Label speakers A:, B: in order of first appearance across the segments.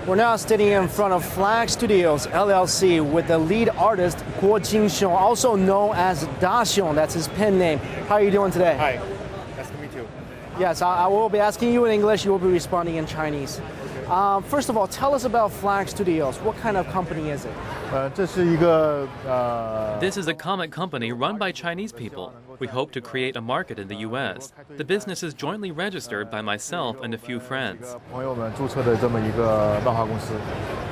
A: We're now standing in front of Flag Studios, LLC, with the lead artist, Guo Jingxiong, also known as Daxiong. That's his pen name. How are you doing today?
B: Hi, nice to meet you.
A: Yes, I will be asking you in English. You will be responding in Chinese. First of all, tell us about Flag Studios. What kind of company is it?
C: This
D: is a comic company run by Chinese people. We hope to create a market in the U.S. The business is jointly registered by myself and a few friends.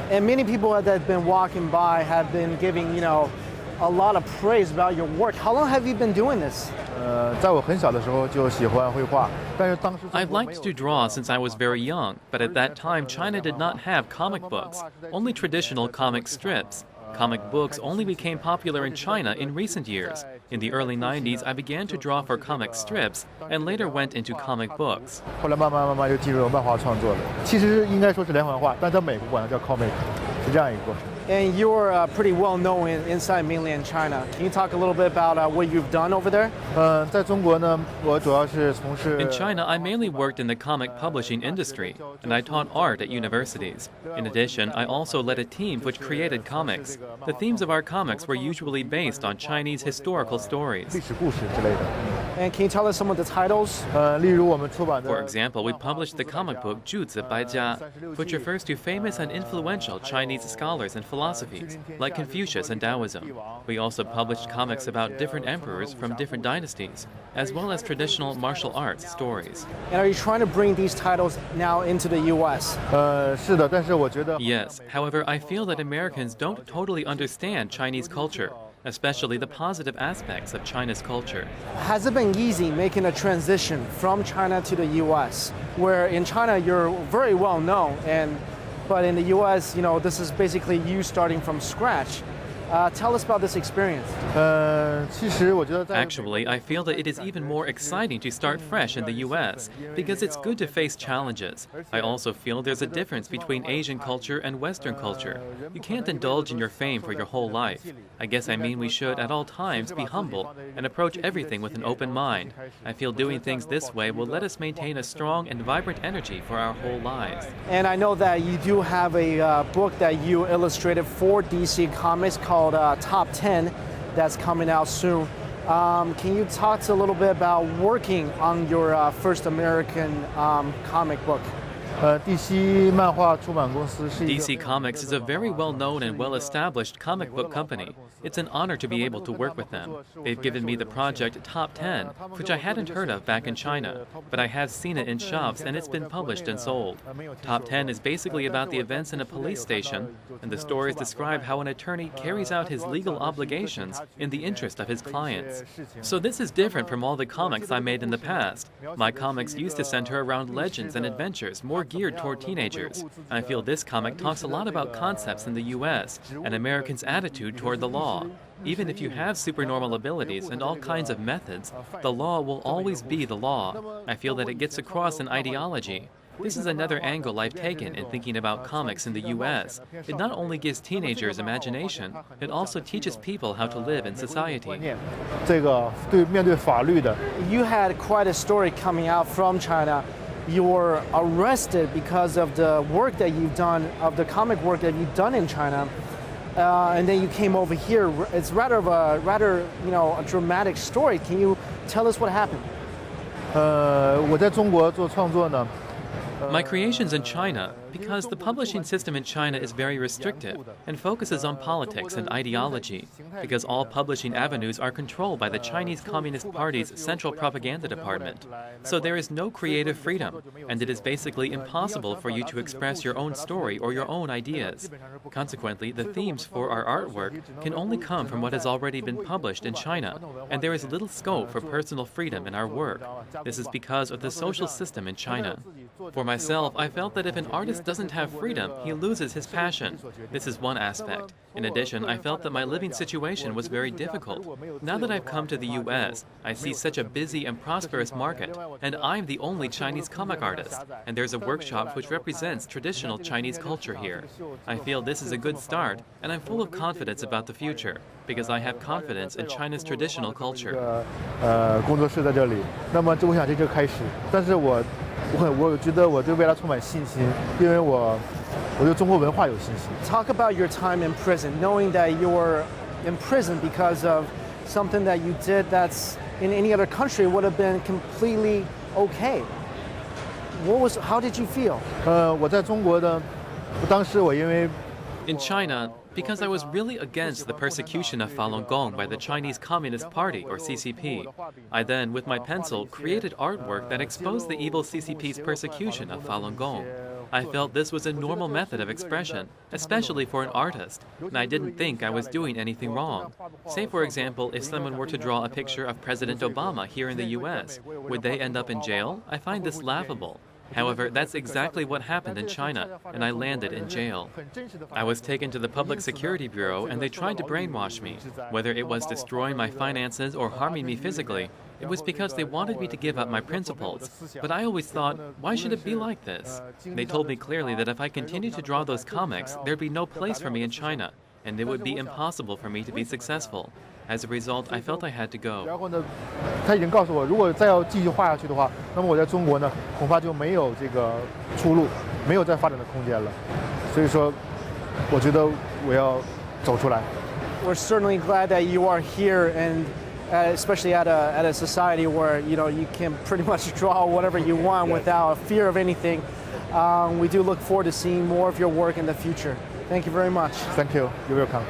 A: And many people that have been walking by have been giving, a lot of praise about your work. How long have you been doing this?
D: I've liked to draw since I was very young, but at that time China did not have comic books, only traditional comic strips. Comic books only became popular in China in recent years. In the early 90s, I began to draw for comic strips and later went into comic books.
A: And you're pretty well known inside mainland China. Can you talk a little bit about what you've done over there?
D: In China, I mainly worked in the comic publishing industry, and I taught art at universities. In addition, I also led a team which created comics. The themes of our comics were usually based on Chinese historical stories.
A: And can you tell us some of the titles?
D: For example, we published the comic book Zhuzi Baijia, which refers to famous and influential Chinese scholars and philosophies, like Confucius and Taoism. We also published comics about different emperors from different dynasties, as well as traditional martial arts stories.
A: And are you trying to bring these titles now into the U.S.?
D: Yes, however, I feel that Americans don't totally understand Chinese culture, especially the positive aspects of China's culture.
A: Has it been easy making a transition from China to the U.S., where in China you're very well known, but in the U.S., this is basically you starting from scratch. Tell us about this experience.
D: Actually, I feel that it is even more exciting to start fresh in the U.S. because it's good to face challenges. I also feel there's a difference between Asian culture and Western culture. You can't indulge in your fame for your whole life. I guess we should at all times be humble and approach everything with an open mind. I feel doing things this way will let us maintain a strong and vibrant energy for our whole lives.
A: And I know that you do have a book that you illustrated for DC Comics called Top 10 that's coming out soon. Can you talk a little bit about working on your first American comic book?
D: DC Comics is a very well-known and well-established comic book company. It's an honor to be able to work with them. They've given me the project Top 10, which I hadn't heard of back in China, but I have seen it in shops and it's been published and sold. Top 10 is basically about the events in a police station, and the stories describe how an attorney carries out his legal obligations in the interest of his clients. So this is different from all the comics I made in the past. My comics used to center around legends and adventures, more geared toward teenagers. I feel this comic talks a lot about concepts in the U.S. and Americans' attitude toward the law. Even if you have supernormal abilities and all kinds of methods, the law will always be the law. I feel that it gets across an ideology. This is another angle I've taken in thinking about comics in the U.S. It not only gives teenagers imagination, it also teaches people how to live in society.
A: You had quite a story coming out from China. You were arrested because of the work that you've done, of the comic work that you've done in China, and then you came over here. It's rather a dramatic story. Can you tell us what happened?
D: My creations in China, because the publishing system in China is very restrictive and focuses on politics and ideology, because all publishing avenues are controlled by the Chinese Communist Party's Central Propaganda Department. So there is no creative freedom, and it is basically impossible for you to express your own story or your own ideas. Consequently, the themes for our artwork can only come from what has already been published in China, and there is little scope for personal freedom in our work. This is because of the social system in China. For myself, I felt that if an artist doesn't have freedom, he loses his passion. This is one aspect. In addition, I felt that my living situation was very difficult. Now that I've come to the U.S., I see such a busy and prosperous market, and I'm the only Chinese comic artist, and there's a workshop which represents traditional Chinese culture here. I feel this is a good start, and I'm full of confidence about the future, because I have confidence in China's traditional culture.
C: 我觉得我对未来充满信心，因为我
B: 我对中国文化有信心。
A: Talk about your time in prison, knowing that you're in prison because of something that you did that's in any other country would have been completely okay. How did you feel?
B: 我在中国的，当时我因为
D: In China, because I was really against the persecution of Falun Gong by the Chinese Communist Party, or CCP, I then, with my pencil, created artwork that exposed the evil CCP's persecution of Falun Gong. I felt this was a normal method of expression, especially for an artist, and I didn't think I was doing anything wrong. Say, for example, if someone were to draw a picture of President Obama here in the US, would they end up in jail? I find this laughable. However, that's exactly what happened in China, and I landed in jail. I was taken to the Public Security Bureau, and they tried to brainwash me. Whether it was destroying my finances or harming me physically, it was because they wanted me to give up my principles. But I always thought, why should it be like this? They told me clearly that if I continued to draw those comics, there'd be no place for me in China, and it would be impossible for me to be successful. As a result, I felt I had to go.
B: 然后呢，他已经告诉我，如果再要继续画下去的话，那么我在中国呢，恐怕就没有这个出路，没有再发展的空间了。所以说，我觉得我要走出来。
A: We're certainly glad that you are here, and especially at a society where you can pretty much draw whatever you want without fear of anything. We do look forward to seeing more of your work in the future. Thank you very much.
B: Thank you. You're welcome.